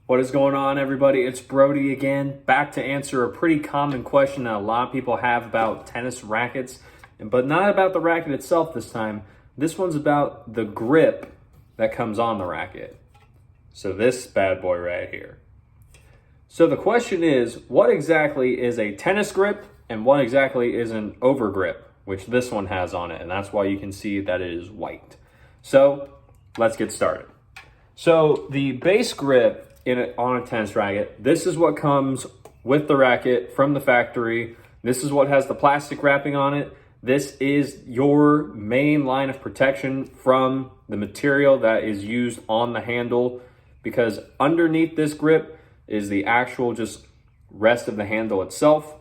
What is going on, everybody? It's Brody again, back to answer a pretty common question that a lot of people have about tennis rackets, but not about the racket itself this time. This one's about the grip that comes on the racket. So this bad boy right here. So the question is, what exactly is a tennis grip and what exactly is an overgrip, which this one has on it, and that's why you can see that it is white. So let's get started. So the base grip on a tennis racket, this is what comes with the racket from the factory. This is what has the plastic wrapping on it. This is your main line of protection from the material that is used on the handle, because underneath this grip is the actual just rest of the handle itself.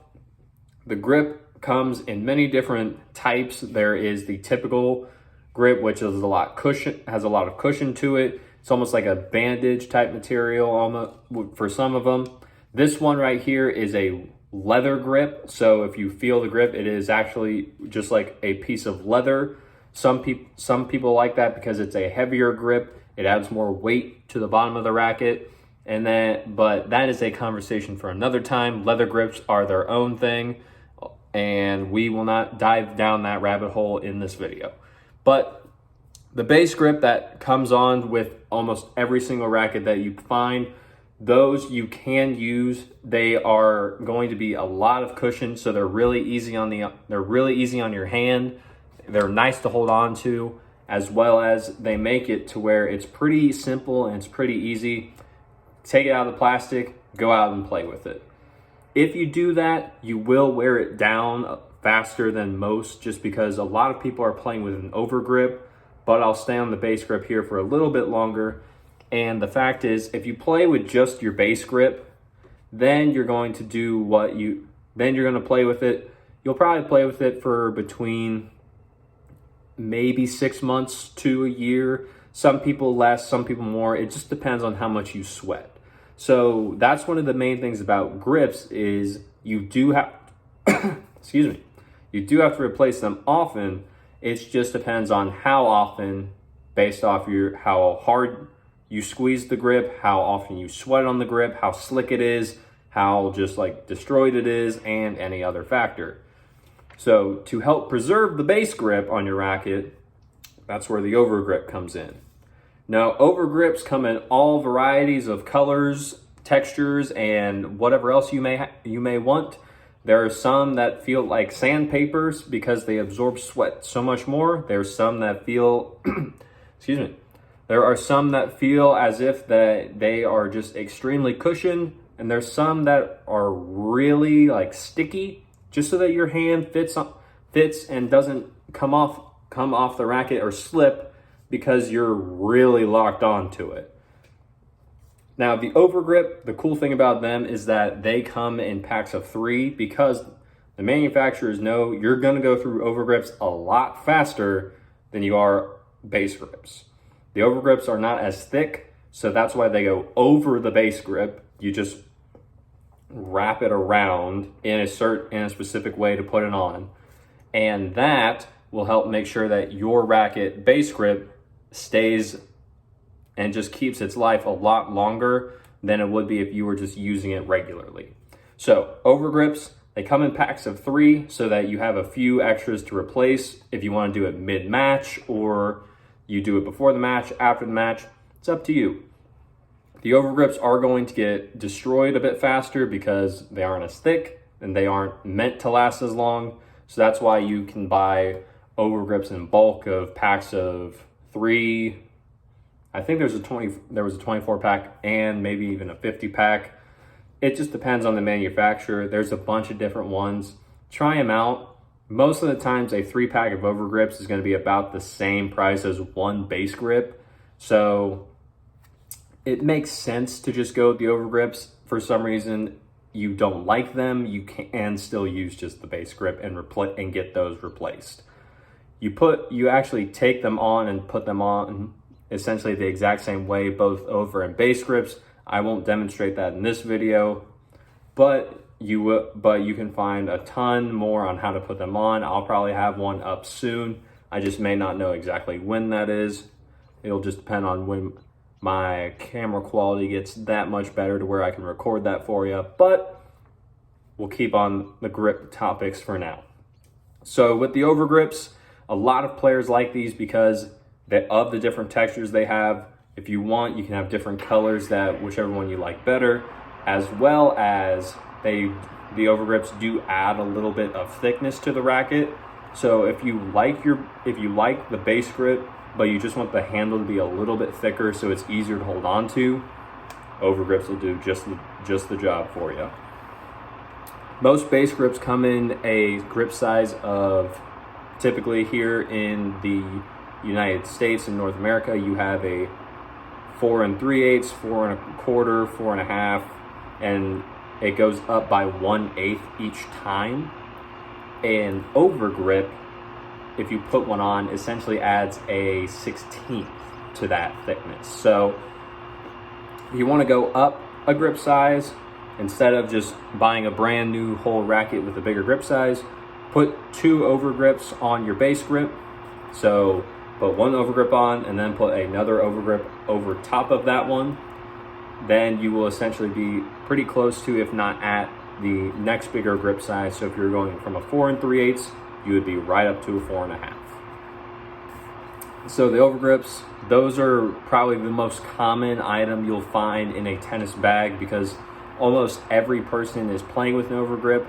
The grip comes in many different types. There is the typical grip, which is has a lot of cushion to it. It's almost like a bandage type material for some of them. This one right here is a leather grip. So if you feel the grip, it is actually just like a piece of leather. Some people like that because it's a heavier grip. It adds more weight to the bottom of the racket. But that is a conversation for another time. Leather grips are their own thing, and we will not dive down that rabbit hole in this video. But the base grip that comes on with almost every single racket that you find, those you can use. They are going to be a lot of cushion, so they're really easy on your hand. They're nice to hold on to, as well as they make it to where it's pretty simple and it's pretty easy. Take it out of the plastic, go out and play with it. If you do that, you will wear it down faster than most, just because a lot of people are playing with an overgrip. But I'll stay on the base grip here for a little bit longer. And the fact is, if you play with just your base grip, then you're going to play with it. You'll probably play with it for between maybe 6 months to a year. Some people less, some people more. It just depends on how much you sweat. So that's one of the main things about grips is you do have, you do have to replace them often. It just depends on how often, based off how hard you squeeze the grip, how often you sweat on the grip, how slick it is, how just like destroyed it is, and any other factor. So to help preserve the base grip on your racket, that's where the overgrip comes in. Now, overgrips come in all varieties of colors, textures, and whatever else you may want. There are some that feel like sandpapers because they absorb sweat so much more. There's some that feel, There are some that feel as if that they are just extremely cushioned, and there's some that are really like sticky, just so that your hand fits and doesn't come off the racket or slip because you're really locked onto it. Now, the overgrip, the cool thing about them is that they come in packs of 3, because the manufacturers know you're going to go through overgrips a lot faster than you are base grips. The overgrips are not as thick, so that's why they go over the base grip. You just wrap it around in a specific way to put it on. And that will help make sure that your racket base grip stays and just keeps its life a lot longer than it would be if you were just using it regularly. So overgrips, they come in packs of 3 so that you have a few extras to replace if you want to do it mid-match, or you do it before the match, after the match. It's up to you. The overgrips are going to get destroyed a bit faster because they aren't as thick and they aren't meant to last as long. So that's why you can buy overgrips in bulk of packs of 3. I think there was a 24 pack and maybe even a 50 pack. It just depends on the manufacturer. There's a bunch of different ones. Try them out. Most of the times a 3 pack of overgrips is going to be about the same price as one base grip. So it makes sense to just go with the overgrips. For some reason you don't like them, you can still use just the base grip and get those replaced. You actually take them on and put them on essentially the exact same way, both over and base grips. I won't demonstrate that in this video, but you can find a ton more on how to put them on. I'll probably have one up soon. I just may not know exactly when that is. It'll just depend on when my camera quality gets that much better to where I can record that for you, but we'll keep on the grip topics for now. So with the overgrips, a lot of players like these because of the different textures they have. If you want, you can have different colors, that whichever one you like better, as well as the overgrips do add a little bit of thickness to the racket. So if you like the base grip, but you just want the handle to be a little bit thicker so it's easier to hold on to, overgrips will do just the job for you. Most base grips come in a grip size of, typically here in the United States and North America, you have a 4 3/8, 4 1/4, 4 1/2, and it goes up by 1/8 each time. And overgrip, if you put one on, essentially adds a 1/16 to that thickness. So if you want to go up a grip size, instead of just buying a brand new whole racket with a bigger grip size, put 2 overgrips on your base grip. So put one overgrip on and then put another overgrip over top of that one. Then you will essentially be pretty close to, if not at, the next bigger grip size. So if you're going from a 4 3/8, you would be right up to a 4 1/2. So the overgrips, those are probably the most common item you'll find in a tennis bag because almost every person is playing with an overgrip.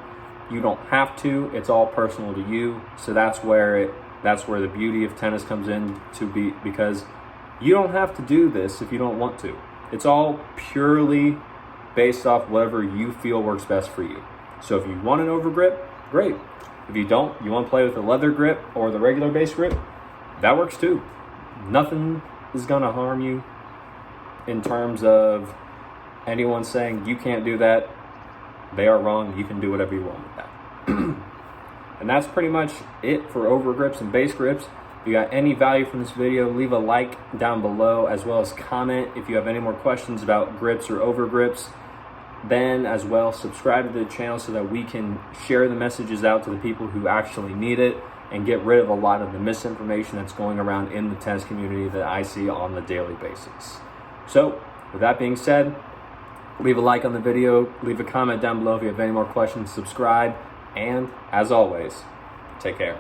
You don't have to, it's all personal to you. So that's where the beauty of tennis comes in to be, because you don't have to do this if you don't want to. It's all purely based off whatever you feel works best for you. So if you want an overgrip, great. If you don't, you want to play with a leather grip or the regular base grip, that works too. Nothing is gonna harm you in terms of anyone saying you can't do that. They are wrong. You can do whatever you want with that. And that's pretty much it for overgrips and base grips. If you got any value from this video, leave a like down below, as well as comment if you have any more questions about grips or overgrips. Then as well, subscribe to the channel so that we can share the messages out to the people who actually need it and get rid of a lot of the misinformation that's going around in the tennis community that I see on the daily basis. So with that being said, leave a like on the video, leave a comment down below if you have any more questions, subscribe, and as always, take care.